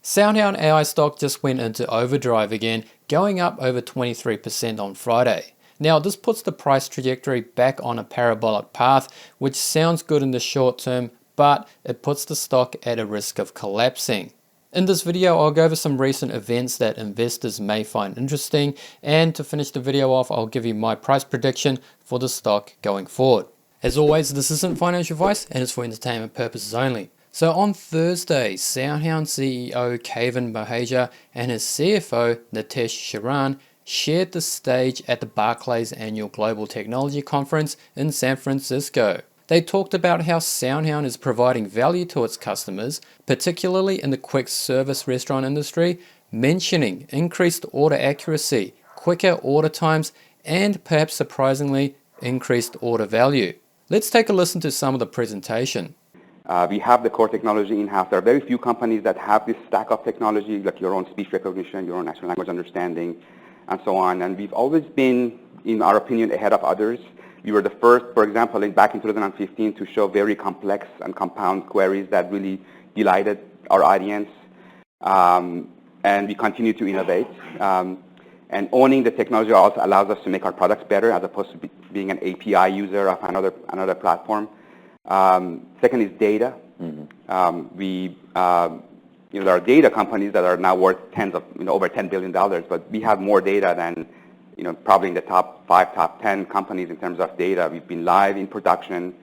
SoundHound AI stock just went into overdrive again, going up over 23% on Friday. Now this puts the price trajectory back on a parabolic path, which sounds good in the short term, but it puts the stock at a risk of collapsing. In this video, I'll go over some recent events that investors may find interesting, and to finish the video off, I'll give you my price prediction for the stock going forward. As always, this isn't financial advice and it's for entertainment purposes only. So on Thursday, SoundHound CEO Kevin Mahaja and his CFO Nitesh Sharan shared the stage at the Barclays annual Global Technology Conference in San Francisco. They talked about how SoundHound is providing value to its customers, particularly in the quick service restaurant industry, mentioning increased order accuracy, quicker order times, and perhaps surprisingly, increased order value. Let's take a listen to some of the presentation. We have the core technology in-house. There are very few companies that have this stack of technology, like your own speech recognition, your own natural language understanding, and so on. And we've always been, in our opinion, ahead of others. We were the first, for example, back in 2015 to show very complex and compound queries that really delighted our audience. And we continue to innovate. And owning the technology also allows us to make our products better as opposed to being an API user of another platform. Second is data. There are data companies that are now worth over $10 billion, but we have more data than, probably in the top 5, top 10 companies in terms of data. We've been live in production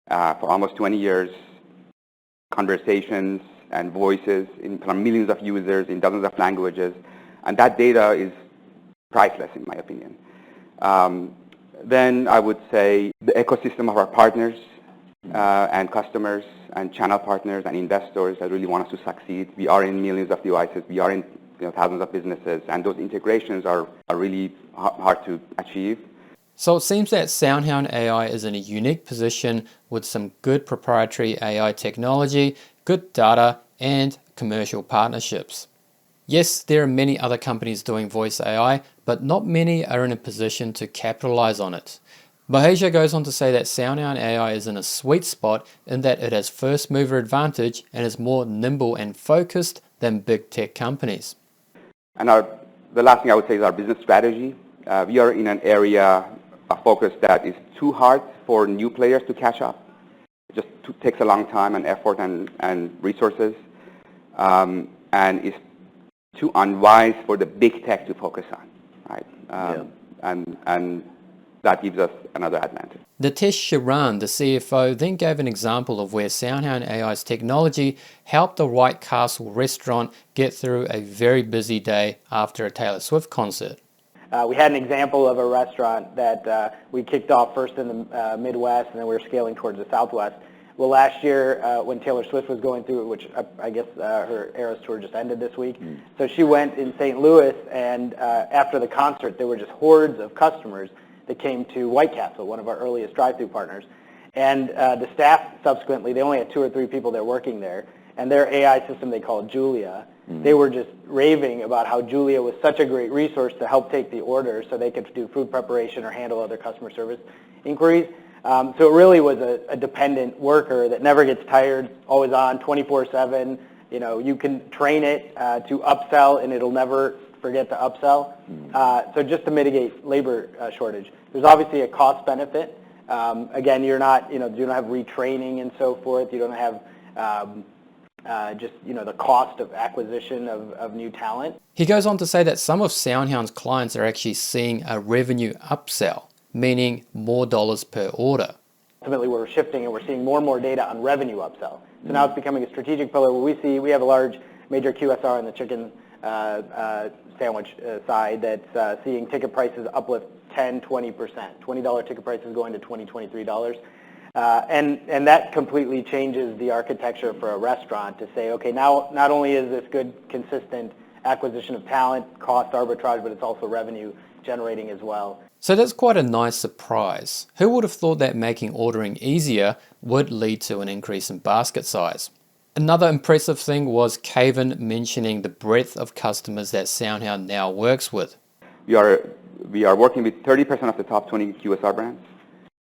for almost 20 years, conversations and voices from millions of users in dozens of languages, and that data is priceless in my opinion. Then I would say the ecosystem of our partners and customers and channel partners and investors that really want us to succeed. We are in millions of devices. We are in thousands of businesses, and those integrations are really hard to achieve. So it seems that SoundHound AI is in a unique position with some good proprietary AI technology, good data, and commercial partnerships. Yes, there are many other companies doing voice AI, but not many are in a position to capitalize on it. Mahaja goes on to say that SoundHound AI is in a sweet spot in that it has first mover advantage and is more nimble and focused than big tech companies. And the last thing I would say is our business strategy. We are in an area of focus that is too hard for new players to catch up. It just takes a long time and effort and resources, and it's too unwise for the big tech to focus on, right? And that gives us another advantage. Nitesh Sharan, the CFO, then gave an example of where SoundHound AI's technology helped the White Castle restaurant get through a very busy day after a Taylor Swift concert. We had an example of a restaurant that we kicked off first in the Midwest, and then we were scaling towards the Southwest. Well, last year when Taylor Swift was going through it, which I guess her Eras tour just ended this week, so she went in St. Louis, and after the concert, there were just hordes of customers that came to White Castle, one of our earliest drive-through partners. And the staff subsequently, they only had 2 or 3 people that were working there, and their AI system they called Julia, they were just raving about how Julia was such a great resource to help take the order so they could do food preparation or handle other customer service inquiries. So it really was a dependent worker that never gets tired, always on, 24/7. You can train it to upsell, and it'll never forget to upsell. So just to mitigate labor shortage. There's obviously a cost benefit. Again, you don't have retraining and so forth. You don't have the cost of acquisition of new talent. He goes on to say that some of SoundHound's clients are actually seeing a revenue upsell, meaning more dollars per order. Ultimately, we're shifting and we're seeing more and more data on revenue upsell. So now it's becoming a strategic pillar where we have a large major QSR in the chicken sandwich side that's seeing ticket prices uplift 10-20%. $20 ticket prices going to $23. And that completely changes the architecture for a restaurant to say, okay, now not only is this good, consistent acquisition of talent, cost arbitrage, but it's also revenue generating as well. So that's quite a nice surprise. Who would have thought that making ordering easier would lead to an increase in basket size? Another impressive thing was Kevin mentioning the breadth of customers that SoundHound now works with. We are working with 30% of the top 20 QSR brands.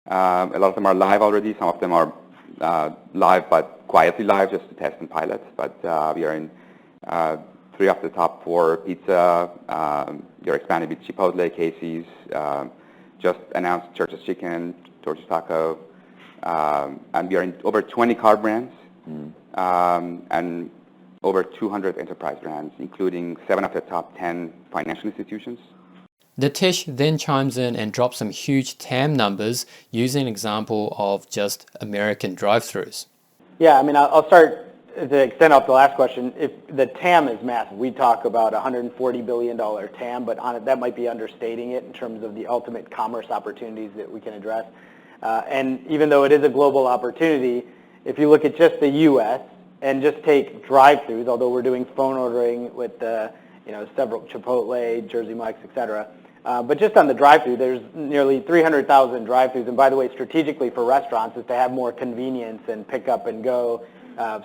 A lot of them are live already. Some of them are live, but quietly live, just to test and pilot. But we are in Three of the top four pizza. You're expanding with Chipotle, Casey's. Just announced Church's Chicken, Torchy's Taco. And we are in over 20 car brands and over 200 enterprise brands, including 7 of the top 10 financial institutions. Nitesh then chimes in and drops some huge TAM numbers using an example of just American drive-thrus. Yeah, I mean, I'll start to extend off the last question. If the TAM is massive, we talk about $140 billion TAM, but that might be understating it in terms of the ultimate commerce opportunities that we can address. And even though it is a global opportunity, if you look at just the U.S. and just take drive-thrus, although we're doing phone ordering with several Chipotle, Jersey Mike's, et cetera, but just on the drive-thru, there's nearly 300,000 drive-thrus, and by the way, strategically for restaurants is to have more convenience and pick up and go,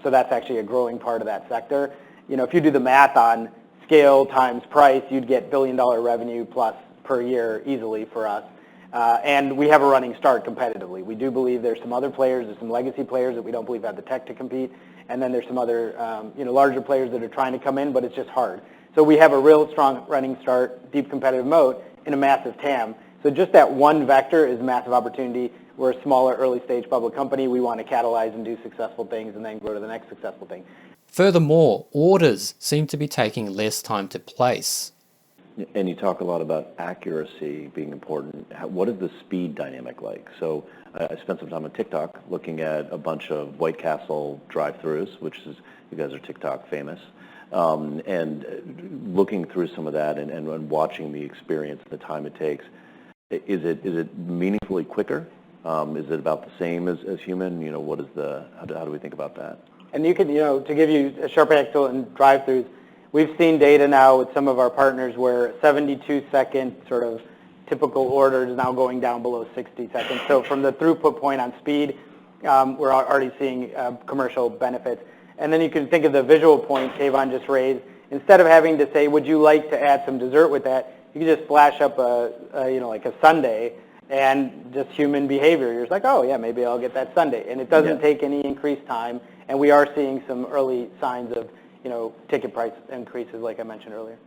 so that's actually a growing part of that sector. If you do the math on scale times price, you'd get billion-dollar revenue plus per year easily for us, and we have a running start competitively. We do believe there's some other players, there's some legacy players that we don't believe have the tech to compete, and then there's some other larger players that are trying to come in, but it's just hard. So we have a real strong running start, deep competitive moat, in a massive TAM. So just that one vector is a massive opportunity. We're a smaller, early-stage public company. We want to catalyze and do successful things and then go to the next successful thing. Furthermore, orders seem to be taking less time to place. And you talk a lot about accuracy being important. What is the speed dynamic like? So I spent some time on TikTok looking at a bunch of White Castle drive-thrus, which is, you guys are TikTok famous. And looking through some of that and watching the experience, the time it takes, is it meaningfully quicker? Is it about the same as human? How do we think about that? And you can, to give you a sharp anecdote in drive-thrus, we've seen data now with some of our partners where 72-second sort of typical order is now going down below 60 seconds. So from the throughput point on speed, we're already seeing commercial benefits. And then you can think of the visual point Kayvon just raised. Instead of having to say, would you like to add some dessert with that, you can just flash up like a sundae and just human behavior. You're just like, oh yeah, maybe I'll get that sundae. And it doesn't take any increased time. And we are seeing some early signs of ticket price increases like I mentioned earlier.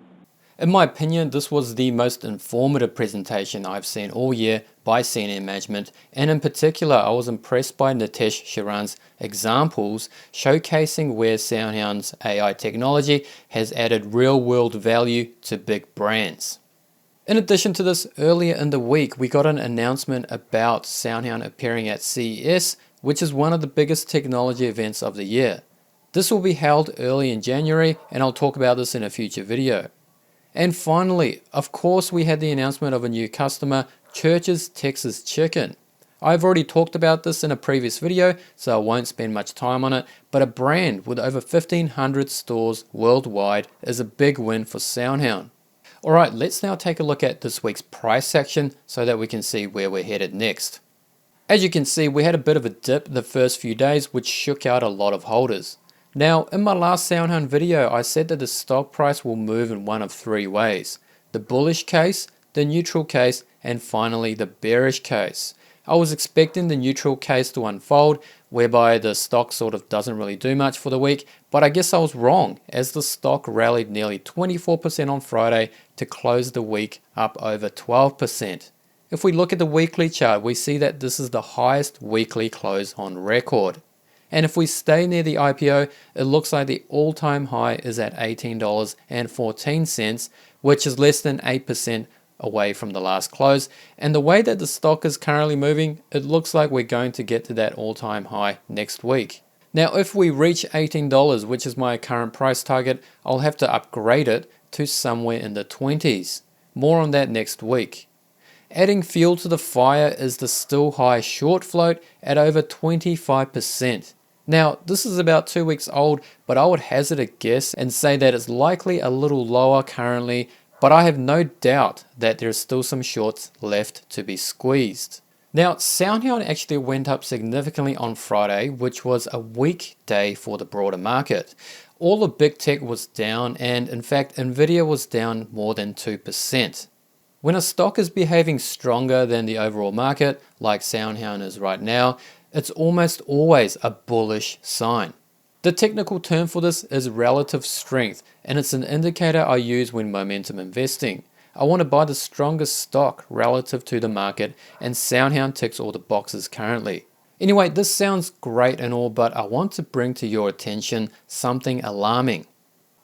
In my opinion, this was the most informative presentation I've seen all year by CNN management, and in particular, I was impressed by Nitesh Sharan's examples showcasing where SoundHound's AI technology has added real-world value to big brands. In addition to this, earlier in the week, we got an announcement about SoundHound appearing at CES, which is one of the biggest technology events of the year. This will be held early in January, and I'll talk about this in a future video. And finally, of course, we had the announcement of a new customer, Church's Texas Chicken. I've already talked about this in a previous video, so I won't spend much time on it, but a brand with over 1,500 stores worldwide is a big win for SoundHound. Alright, let's now take a look at this week's price section so that we can see where we're headed next. As you can see, we had a bit of a dip the first few days, which shook out a lot of holders. Now, in my last SoundHound video, I said that the stock price will move in one of three ways: the bullish case, the neutral case, and finally the bearish case. I was expecting the neutral case to unfold, whereby the stock sort of doesn't really do much for the week, but I guess I was wrong, as the stock rallied nearly 24% on Friday to close the week up over 12%. If we look at the weekly chart, we see that this is the highest weekly close on record. And if we stay near the IPO, it looks like the all-time high is at $18.14, which is less than 8% away from the last close. And the way that the stock is currently moving, it looks like we're going to get to that all-time high next week. Now, if we reach $18, which is my current price target, I'll have to upgrade it to somewhere in the 20s. More on that next week. Adding fuel to the fire is the still high short float at over 25%. Now, this is about 2 weeks old, but I would hazard a guess and say that it's likely a little lower currently, but I have no doubt that there's still some shorts left to be squeezed. Now, SoundHound actually went up significantly on Friday, which was a weak day for the broader market. All of big tech was down, and in fact, Nvidia was down more than 2%. When a stock is behaving stronger than the overall market, like SoundHound is right now, it's almost always a bullish sign. The technical term for this is relative strength, and it's an indicator I use when momentum investing. I want to buy the strongest stock relative to the market, and SoundHound ticks all the boxes currently. Anyway, this sounds great and all, but I want to bring to your attention something alarming.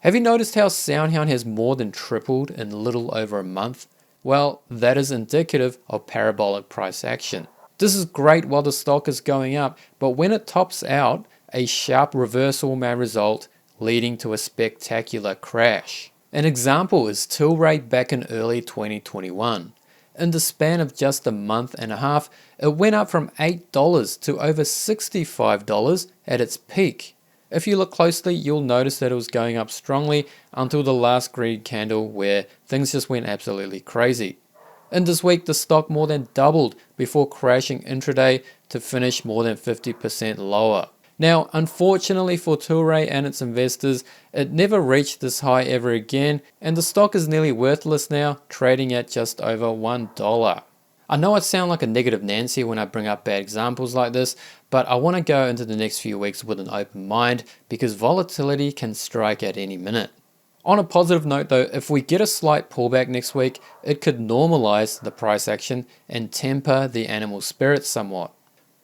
Have you noticed how SoundHound has more than tripled in little over a month? Well, that is indicative of parabolic price action. This is great while the stock is going up, but when it tops out, a sharp reversal may result, leading to a spectacular crash. An example is Tilray back in early 2021. In the span of just a month and a half, it went up from $8 to over $65 at its peak. If you look closely, you'll notice that it was going up strongly until the last green candle where things just went absolutely crazy. In this week, the stock more than doubled before crashing intraday to finish more than 50% lower. Now, unfortunately for Tilray and its investors, it never reached this high ever again, and the stock is nearly worthless now, trading at just over $1. I know I sound like a negative Nancy when I bring up bad examples like this, but I want to go into the next few weeks with an open mind because volatility can strike at any minute. On a positive note though, if we get a slight pullback next week, it could normalize the price action and temper the animal spirits somewhat.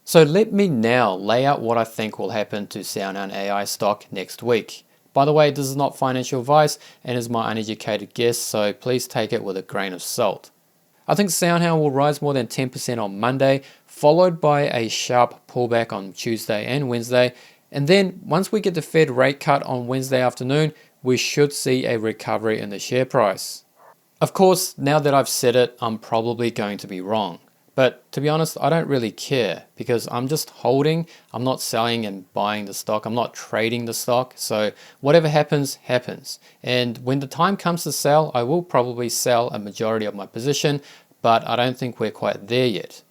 So let me now lay out what I think will happen to SoundHound AI stock next week. By the way, this is not financial advice and is my uneducated guess, so please take it with a grain of salt. I think SoundHound will rise more than 10% on Monday, followed by a sharp pullback on Tuesday and Wednesday, and then once we get the Fed rate cut on Wednesday afternoon, we should see a recovery in the share price. Of course, now that I've said it, I'm probably going to be wrong. But to be honest, I don't really care because I'm just holding. I'm not selling and buying the stock. I'm not trading the stock. So whatever happens, happens. And when the time comes to sell, I will probably sell a majority of my position, but I don't think we're quite there yet.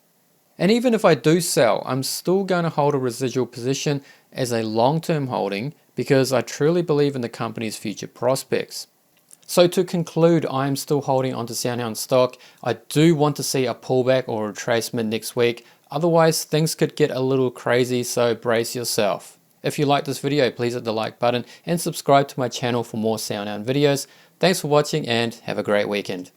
And even if I do sell, I'm still going to hold a residual position as a long-term holding because I truly believe in the company's future prospects. So to conclude, I am still holding onto SoundHound stock. I do want to see a pullback or a retracement next week. Otherwise, things could get a little crazy, so brace yourself. If you like this video, please hit the like button and subscribe to my channel for more SoundHound videos. Thanks for watching and have a great weekend.